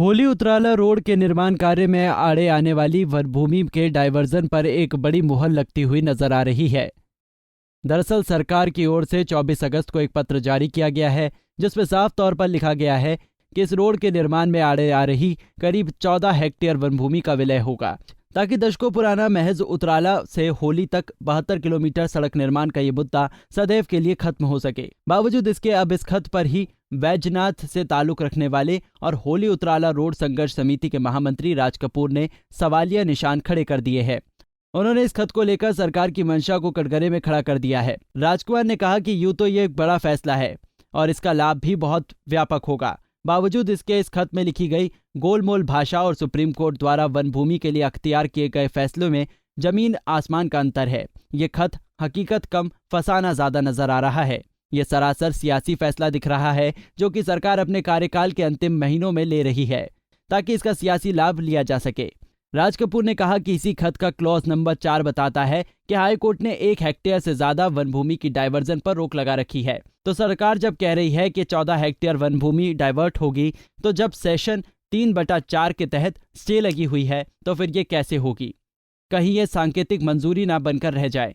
होली उतराला road के निर्माण कार्य में आड़े आने वाली वन भूमि के डायवर्जन पर एक बड़ी मुहर लगती हुई नजर आ रही है। दरअसल सरकार की ओर से 24 अगस्त को एक पत्र जारी किया गया है, जिसमें साफ तौर पर लिखा गया है कि इस रोड के निर्माण में आड़े आ रही करीब 14 हेक्टेयर वन भूमि का विलय होगा, ताकि दशकों पुराना महज उतराला से होली तक 72 किलोमीटर सड़क निर्माण का ये मुद्दा सदैव के लिए खत्म हो सके। बावजूद इसके अब इस खत पर ही बैजनाथ से ताल्लुक रखने वाले और होली उतराला रोड संघर्ष समिति के महामंत्री राज कपूर ने सवालिया निशान खड़े कर दिए हैं। उन्होंने इस खत को लेकर सरकार की मंशा को कटघरे में खड़ा कर दिया है। राजकुमार ने कहा कि यूं तो ये एक बड़ा फैसला है और इसका लाभ भी बहुत व्यापक होगा। बावजूद इसके इस खत में लिखी गई गोलमोल भाषा और सुप्रीम कोर्ट द्वारा वन भूमि के लिए अख्तियार किए गए फैसलों में जमीन आसमान का अंतर है। ये खत हकीकत कम फसाना ज्यादा नजर आ रहा है। ये सरासर सियासी फैसला दिख रहा है, जो कि सरकार अपने कार्यकाल के अंतिम महीनों में ले रही है ताकि इसका सियासी लाभ लिया जा सके। राज कपूर ने कहा कि इसी खत का क्लॉज नंबर 4 बताता है कि हाई कोर्ट ने 1 हेक्टेयर से ज्यादा वन भूमि की डायवर्जन पर रोक लगा रखी है। तो सरकार जब कह रही है कि 14 हेक्टेयर वन भूमि डाइवर्ट होगी, तो जब सेशन 3/4 के तहत स्टे लगी हुई है, तो फिर ये कैसे होगी? कहीं ये सांकेतिक मंजूरी ना बनकर रह जाए।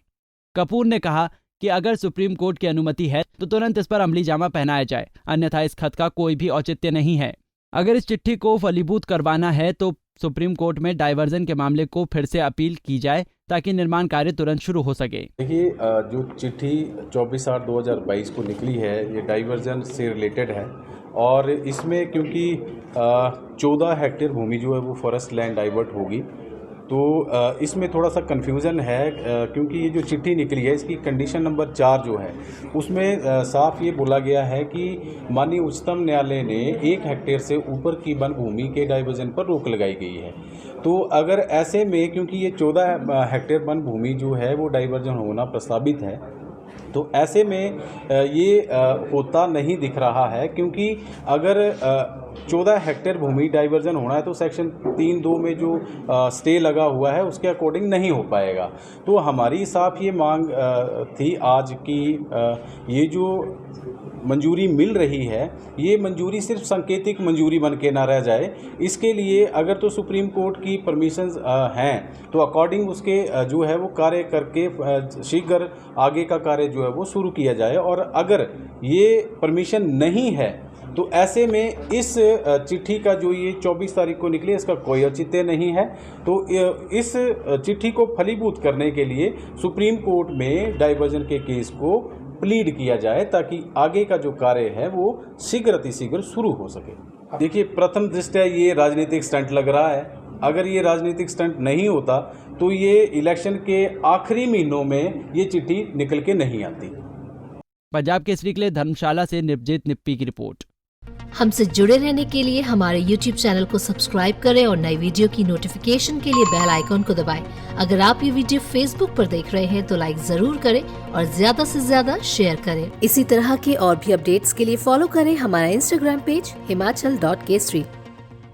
कपूर ने कहा कि अगर सुप्रीम कोर्ट की अनुमति है तो तुरंत इस पर अमली जामा पहनाया जाए, अन्यथा इस खत का कोई भी औचित्य नहीं है। अगर इस चिट्ठी को फलीभूत करवाना है तो सुप्रीम कोर्ट में डायवर्जन के मामले को फिर से अपील की जाए ताकि निर्माण कार्य तुरंत शुरू हो सके। देखिए, जो चिट्ठी 24/8/2022 को निकली है, ये डाइवर्जन से रिलेटेड है और इसमें क्योंकि 14 हेक्टेयर भूमि जो है वो फॉरेस्ट लैंड डाइवर्ट होगी, तो इसमें थोड़ा सा कन्फ्यूज़न है क्योंकि ये जो चिट्ठी निकली है इसकी कंडीशन नंबर 4 जो है उसमें साफ ये बोला गया है कि माननीय उच्चतम न्यायालय ने 1 हेक्टेयर से ऊपर की वन भूमि के डाइवर्जन पर रोक लगाई गई है। तो अगर ऐसे में क्योंकि ये 14 हेक्टेयर वन भूमि जो है वो डाइवर्जन होना प्रस्तावित है, तो ऐसे में ये होता नहीं दिख रहा है, क्योंकि अगर 14 हेक्टेयर भूमि डाइवर्जन होना है तो सेक्शन 3(2) में जो स्टे लगा हुआ है उसके अकॉर्डिंग नहीं हो पाएगा। तो हमारी साफ ये मांग थी आज की ये जो मंजूरी मिल रही है, ये मंजूरी सिर्फ सांकेतिक मंजूरी बन के ना रह जाए। इसके लिए अगर तो सुप्रीम कोर्ट की परमिशंस हैं तो अकॉर्डिंग उसके जो है वो कार्य करके शीघ्र आगे का कार्य जो है वो शुरू किया जाए। और अगर ये परमिशन नहीं है तो ऐसे में इस चिट्ठी का जो ये 24 तारीख को निकली, इसका कोई औचित्य नहीं है। तो इस चिट्ठी को फलीभूत करने के लिए सुप्रीम कोर्ट में डाइवर्जन के केस को प्लीड किया जाए ताकि आगे का जो कार्य है वो शीघ्र शुरू हो सके। देखिए, प्रथम दृष्टया ये राजनीतिक स्टंट लग रहा है। अगर ये राजनीतिक स्टंट नहीं होता तो ये इलेक्शन के आखिरी महीनों में ये चिट्ठी निकल के नहीं आती। पंजाब केसरी के लिए धर्मशाला से निपजीत निप्पी की रिपोर्ट। हमसे जुड़े रहने के लिए हमारे YouTube चैनल को सब्सक्राइब करें और नई वीडियो की नोटिफिकेशन के लिए बेल आइकॉन को दबाएं। अगर आप ये वीडियो Facebook पर देख रहे हैं तो लाइक जरूर करें और ज्यादा से ज्यादा शेयर करें। इसी तरह के और भी अपडेट्स के लिए फॉलो करें हमारा Instagram पेज himachal.kesri।